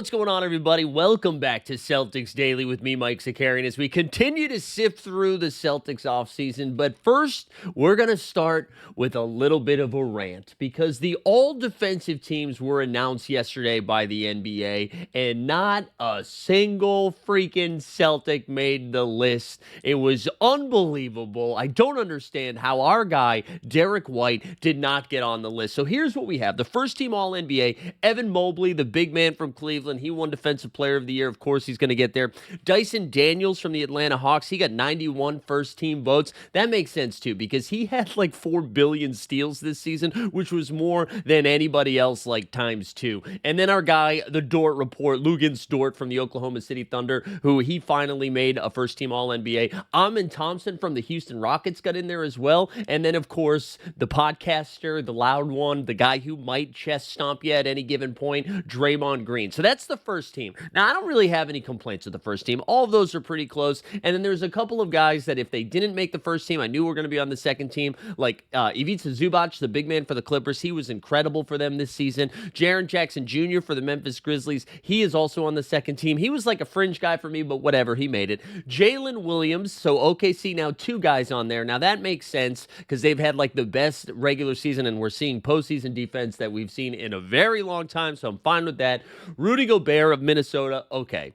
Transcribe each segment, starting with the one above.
What's going on, everybody? Welcome back to Celtics Daily with me, Mike Zakarian, as we continue to sift through the Celtics offseason. But first, we're going to start with a little bit of a rant because the all-defensive teams were announced yesterday by the NBA, and not a single freaking Celtic made the list. It was unbelievable. I don't understand how our guy, Derek White, did not get on the list. So here's what we have. The first team All-NBA, Evan Mobley, the big man from Cleveland. He won Defensive Player of the Year. Of course, he's going to get there. Dyson Daniels from the Atlanta Hawks. He got 91 first-team votes. That makes sense, too, because he had like 4 billion steals this season, which was more than anybody else, like times 2. And then our guy, the Dort report, Luguentz Dort from the Oklahoma City Thunder, who he finally made a first-team All-NBA. Amin Thompson from the Houston Rockets got in there as well. And then, of course, the podcaster, the loud one, the guy who might chest stomp you at any given point, Draymond Green. So that's the first team. Now, I don't really have any complaints with the first team. All of those are pretty close. And then there's a couple of guys that if they didn't make the first team, I knew were going to be on the second team, like Ivica Zubac, the big man for the Clippers. He was incredible for them this season. Jaren Jackson Jr. for the Memphis Grizzlies. He is also on the second team. He was like a fringe guy for me, but whatever. He made it. Jalen Williams. So OKC now 2 guys on there. Now that makes sense because they've had like the best regular season and we're seeing postseason defense that we've seen in a very long time. So I'm fine with that. Rudy Gobert of Minnesota. Okay.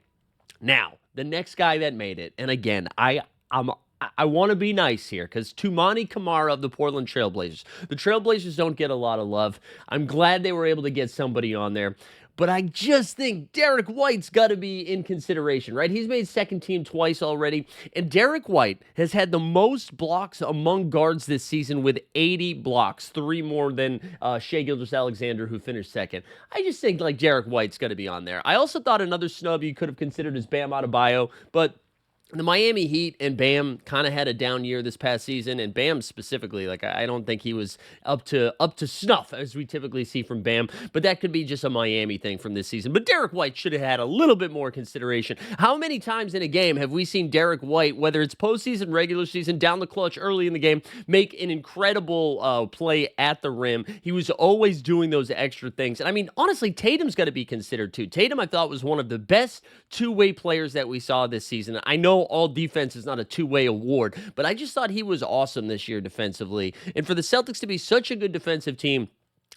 Now, the next guy that made it, and again, I want to be nice here because Toumani Camara of the Portland Trailblazers. The Trailblazers don't get a lot of love. I'm glad they were able to get somebody on there. But I just think Derek White's got to be in consideration, right? He's made second team twice already. And Derek White has had the most blocks among guards this season with 80 blocks, 3 more than Shai Gilgeous-Alexander, who finished second. I just think like Derek White's got to be on there. I also thought another snub you could have considered is Bam Adebayo, but the Miami Heat and Bam kind of had a down year this past season, and Bam specifically, like I don't think he was up to snuff as we typically see from Bam, but that could be just a Miami thing from this season. But Derek White should have had a little bit more consideration. How many times in a game have we seen Derek White, whether it's postseason, regular season, down the clutch early in the game, make an incredible play at the rim? He was always doing those extra things. And I mean, honestly, Tatum's got to be considered too. Tatum, I thought, was one of the best two-way players that we saw this season. I know all defense is not a two-way award, but I just thought he was awesome this year defensively. And for the Celtics to be such a good defensive team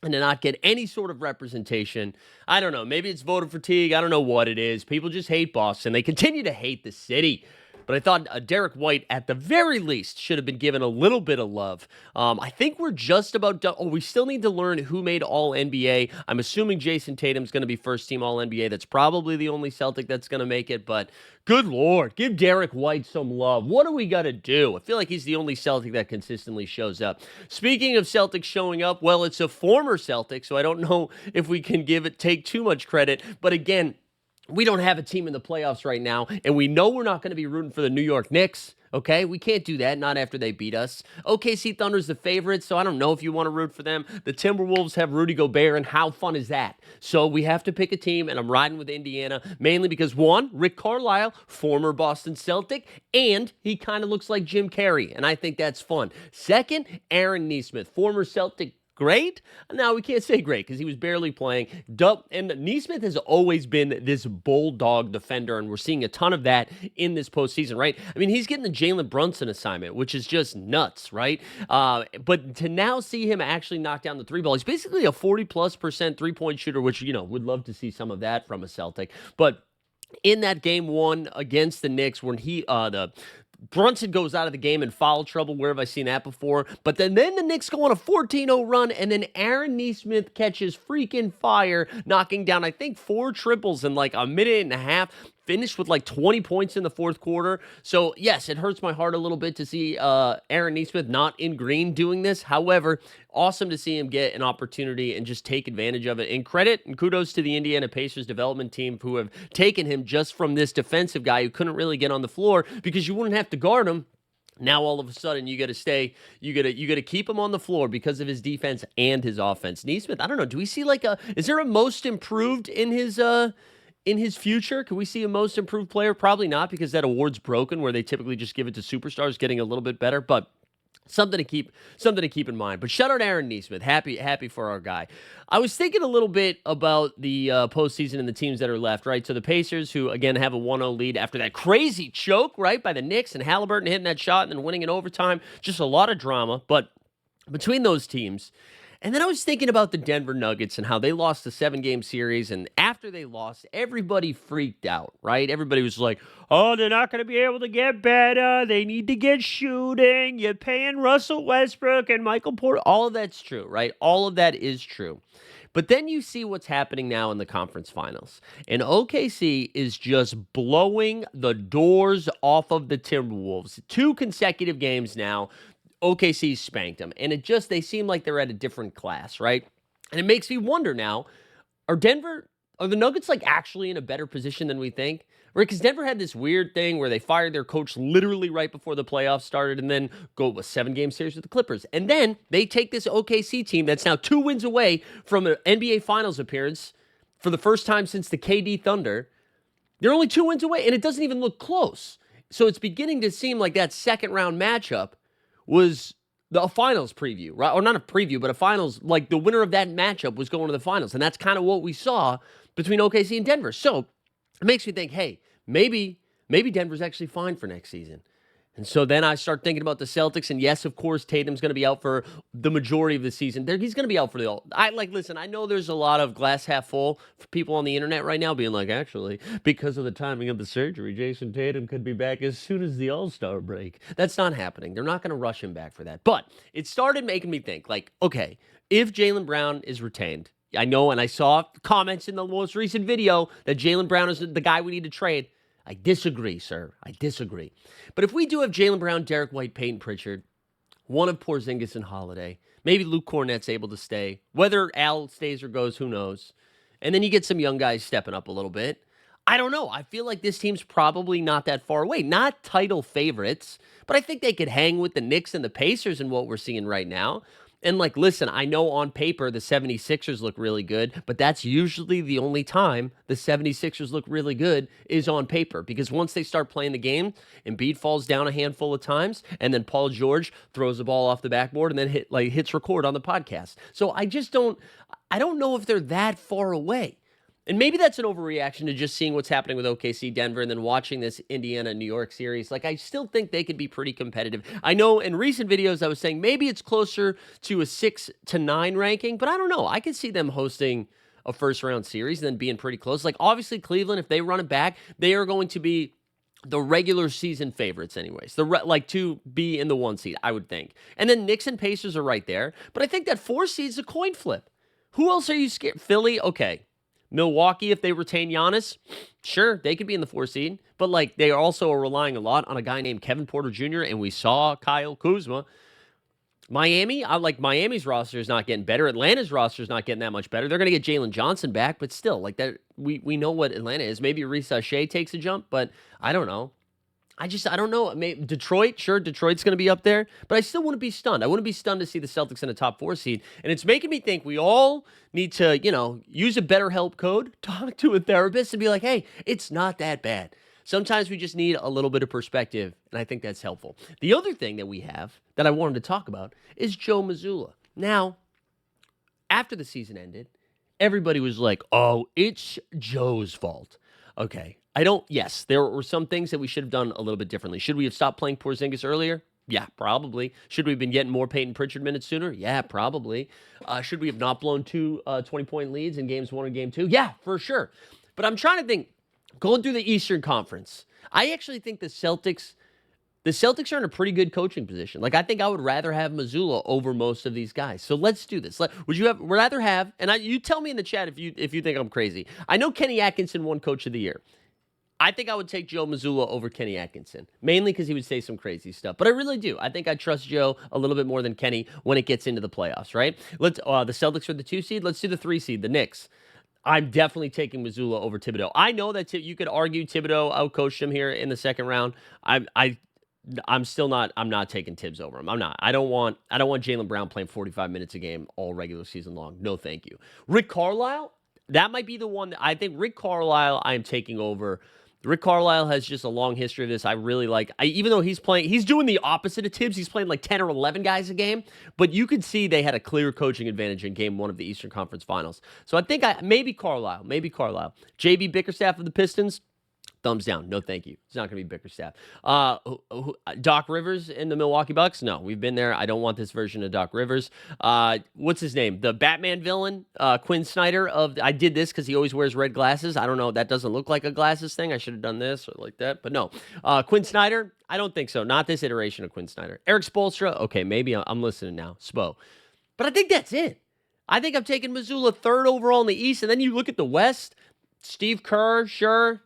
and to not get any sort of representation, I don't know. Maybe it's voter fatigue. I don't know what it is. People just hate Boston. They continue to hate the city. But I thought Derek White, at the very least, should have been given a little bit of love. I think we're just about done. Oh, we still need to learn who made All-NBA. I'm assuming Jason Tatum's going to be first-team All-NBA. That's probably the only Celtic that's going to make it. But good Lord, give Derek White some love. What do we got to do? I feel like he's the only Celtic that consistently shows up. Speaking of Celtics showing up, well, it's a former Celtic, so I don't know if we can take too much credit. But again, we don't have a team in the playoffs right now, and we know we're not going to be rooting for the New York Knicks, okay? We can't do that, not after they beat us. OKC Thunder's the favorite, so I don't know if you want to root for them. The Timberwolves have Rudy Gobert, and how fun is that? So we have to pick a team, and I'm riding with Indiana, mainly because, one, Rick Carlisle, former Boston Celtic, and he kind of looks like Jim Carrey, and I think that's fun. Second, Aaron Nesmith, former Celtic great? No, we can't say great because he was barely playing. And Nesmith has always been this bulldog defender, and we're seeing a ton of that in this postseason, right? I mean, he's getting the Jalen Brunson assignment, which is just nuts, right? But to now see him actually knock down the 3 ball, he's basically a 40+% three-point shooter, which, would love to see some of that from a Celtic. But in that game 1 against the Knicks, when Brunson goes out of the game in foul trouble. Where have I seen that before? But then the Knicks go on a 14-0 run, and then Aaron Nesmith catches freaking fire, knocking down, I think, 4 triples in like a minute and a half. Finished with like 20 points in the fourth quarter. So, yes, it hurts my heart a little bit to see Aaron Nesmith not in green doing this. However, awesome to see him get an opportunity and just take advantage of it. And credit and kudos to the Indiana Pacers development team who have taken him just from this defensive guy who couldn't really get on the floor because you wouldn't have to guard him. Now all of a sudden you got to keep him on the floor because of his defense and his offense. Nesmith, I don't know. Do we see is there a most improved in his future? Can we see a most improved player? Probably not, because that award's broken where they typically just give it to superstars getting a little bit better. But Something to keep in mind. But shout out Aaron Nesmith. Happy for our guy. I was thinking a little bit about the postseason and the teams that are left, right? So the Pacers, who again have a 1-0 lead after that crazy choke, right, by the Knicks, and Halliburton hitting that shot and then winning in overtime. Just a lot of drama. But between those teams, and then I was thinking about the Denver Nuggets and how they lost the 7-game series. And after they lost, everybody freaked out, right? Everybody was like, oh, they're not going to be able to get better. They need to get shooting. You're paying Russell Westbrook and Michael Porter. All of that's true, right? All of that is true. But then you see what's happening now in the conference finals. And OKC is just blowing the doors off of the Timberwolves. 2 consecutive games now. OKC spanked them, and they seem like they're at a different class, right? And it makes me wonder now, are the Nuggets like actually in a better position than we think? Right? Because Denver had this weird thing where they fired their coach literally right before the playoffs started and then go a 7-game series with the Clippers. And then they take this OKC team that's now 2 wins away from an NBA Finals appearance for the first time since the KD Thunder. They're only 2 wins away, and it doesn't even look close. So it's beginning to seem like that second-round matchup was a finals preview, right? Or not a preview, but a finals, like the winner of that matchup was going to the finals. And that's kind of what we saw between OKC and Denver. So it makes me think, hey, maybe Denver's actually fine for next season. And so then I start thinking about the Celtics, and yes, of course, Tatum's going to be out for the majority of the season. He's going to be out for listen, I know there's a lot of glass half full for people on the internet right now being like, actually, because of the timing of the surgery, Jason Tatum could be back as soon as the All-Star break. That's not happening. They're not going to rush him back for that. But it started making me think, like, okay, if Jaylen Brown is retained, I know, and I saw comments in the most recent video that Jaylen Brown is the guy we need to trade. I disagree, sir. I disagree. But if we do have Jaylen Brown, Derek White, Peyton Pritchard, one of Porzingis and Holiday, maybe Luke Cornett's able to stay. Whether Al stays or goes, who knows? And then you get some young guys stepping up a little bit. I don't know. I feel like this team's probably not that far away. Not title favorites, but I think they could hang with the Knicks and the Pacers in what we're seeing right now. And listen, I know on paper the 76ers look really good, but that's usually the only time the 76ers look really good is on paper. Because once they start playing the game, Embiid falls down a handful of times, and then Paul George throws the ball off the backboard and then hits record on the podcast. So I don't know if they're that far away. And maybe that's an overreaction to just seeing what's happening with OKC, Denver, and then watching this Indiana-New York series. I still think they could be pretty competitive. I know in recent videos I was saying maybe it's closer to a 6-9 ranking, but I don't know. I could see them hosting a first-round series and then being pretty close. Obviously, Cleveland, if they run it back, they are going to be the regular season favorites anyways. To be in the 1 seed, I would think. And then Knicks and Pacers are right there. But I think that 4 seed's a coin flip. Who else are you scared? Philly? Okay. Milwaukee, if they retain Giannis, sure, they could be in the 4 seed. But they also are relying a lot on a guy named Kevin Porter Jr., and we saw Kyle Kuzma. Miami, Miami's roster is not getting better. Atlanta's roster is not getting that much better. They're going to get Jalen Johnson back, but still, that we know what Atlanta is. Maybe Risa Shea takes a jump, but I don't know. I don't know. Maybe Detroit, sure, Detroit's going to be up there, but I still wouldn't be stunned. I wouldn't be stunned to see the Celtics in a top 4 seed, and it's making me think we all need to, use a BetterHelp code, talk to a therapist, and be like, hey, it's not that bad. Sometimes we just need a little bit of perspective, and I think that's helpful. The other thing that we have that I wanted to talk about is Joe Mazzulla. Now, after the season ended, everybody was like, oh, it's Joe's fault. Okay. Yes, there were some things that we should have done a little bit differently. Should we have stopped playing Porzingis earlier? Yeah, probably. Should we have been getting more Peyton Pritchard minutes sooner? Yeah, probably. Should we have not blown 2 20-point leads in games 1 and game 2? Yeah, for sure. But I'm trying to think, going through the Eastern Conference, I actually think the Celtics are in a pretty good coaching position. I think I would rather have Mazzulla over most of these guys. So let's do this. Would you rather have, and you tell me in the chat if you think I'm crazy. I know Kenny Atkinson won Coach of the Year. I think I would take Joe Mazzulla over Kenny Atkinson, mainly because he would say some crazy stuff. But I really do. I think I trust Joe a little bit more than Kenny when it gets into the playoffs, right? The Celtics are the 2 seed. Let's do the 3 seed, the Knicks. I'm definitely taking Mazzulla over Thibodeau. I know that you could argue Thibodeau outcoached him here in the second round. I'm not taking Tibbs over him. I'm not. I don't want Jaylen Brown playing 45 minutes a game all regular season long. No, thank you. Rick Carlisle, that might be the one that I think Rick Carlisle I am taking over Rick Carlisle has just a long history of this. I really like, even though he's doing the opposite of Tibbs. He's playing like 10 or 11 guys a game, but you could see they had a clear coaching advantage in game one of the Eastern Conference Finals. So I think maybe Carlisle. JB Bickerstaff of the Pistons. Thumbs down. No, thank you. It's not going to be Bickerstaff. Doc Rivers in the Milwaukee Bucks? No, we've been there. I don't want this version of Doc Rivers. What's his name? The Batman villain, Quinn Snyder. I did this because he always wears red glasses. I don't know. That doesn't look like a glasses thing. I should have done this or like that. But no. Quinn Snyder? I don't think so. Not this iteration of Quinn Snyder. Eric Spoelstra? Okay, maybe I'm listening now. Spo. But I think that's it. I think I'm taking Missoula third overall in the East. And then you look at the West. Steve Kerr, sure.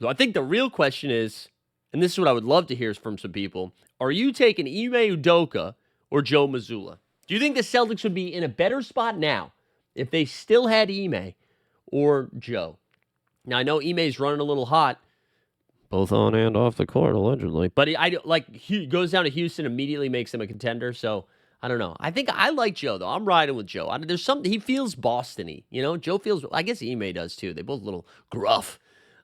So I think the real question is, and this is what I would love to hear from some people, are you taking Ime Udoka or Joe Mazzulla? Do you think the Celtics would be in a better spot now if they still had Ime or Joe? Now, I know Ime's running a little hot, both on and off the court, allegedly. But he goes down to Houston, immediately makes him a contender, so I don't know. I think I like Joe, though. I'm riding with Joe. There's something, he feels Boston-y. Joe feels, I guess Ime does, too. They both a little gruff.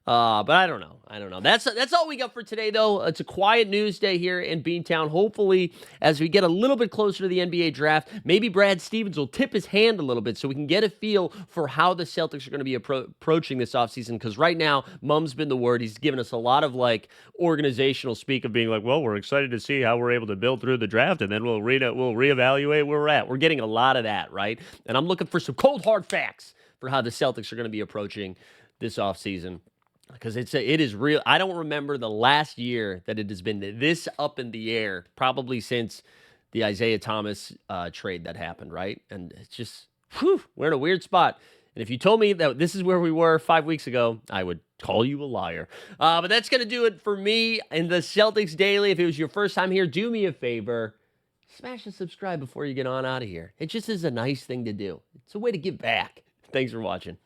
But I don't know. That's all we got for today, though. It's a quiet news day here in Beantown. Hopefully, as we get a little bit closer to the NBA draft, maybe Brad Stevens will tip his hand a little bit so we can get a feel for how the Celtics are going to be approaching this offseason. Because right now, Mum's been the word. He's given us a lot of organizational speak of being like, well, we're excited to see how we're able to build through the draft, and then we'll reevaluate where we're at. We're getting a lot of that, right? And I'm looking for some cold, hard facts for how the Celtics are going to be approaching this offseason. Because it is real. I don't remember the last year that it has been this up in the air, probably since the Isaiah Thomas trade that happened, right? And it's just, we're in a weird spot. And if you told me that this is where we were 5 weeks ago, I would call you a liar. But that's going to do it for me in the Celtics Daily. If it was your first time here, do me a favor. Smash the subscribe before you get on out of here. It just is a nice thing to do. It's a way to give back. Thanks for watching.